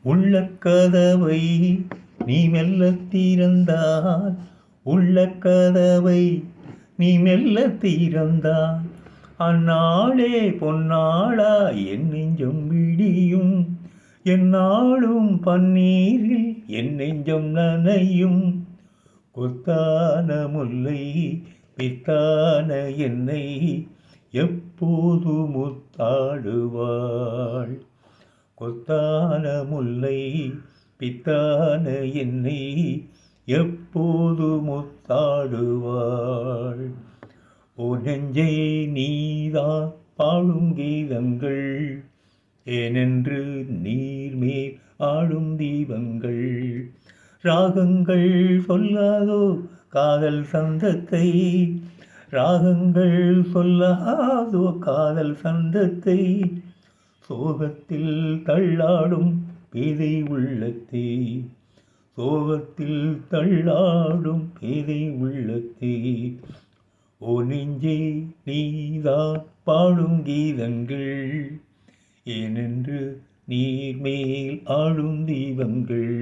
உள்ள கதவை நீ மெல்லத் திறந்தால், உள்ள கதவை நீ மெல்லத் திறந்தால், அந்நாளே பொன்னாளா என் நெஞ்சம் விடியும். எந்நாளும் பன்னீரில் என் நெஞ்சம் நனையும். கொத்தான முல்லை பித்தான என்னை எப்போது முத்தாடுவாள். கொத்தான முல்லை பித்தான என்னை எப்போது முத்தாடுவாள். ஓ நெஞ்சே நீதான் பாடும் கீதங்கள், ஏனென்று நீர்மேல் ஆடும் தீபங்கள். ராகங்கள் சொல்லாதோ காதல் சந்தத்தை, ராகங்கள் சொல்லாதோ காதல் சந்தத்தை. சோகத்தில் தள்ளாடும் பேதை உள்ளத்தே, சோகத்தில் தள்ளாடும் பேதை உள்ளத்தே. ஓ நெஞ்சே நீதான் பாடும் கீதங்கள், ஏனென்று நீர்மேல் ஆடும் தீபங்கள்.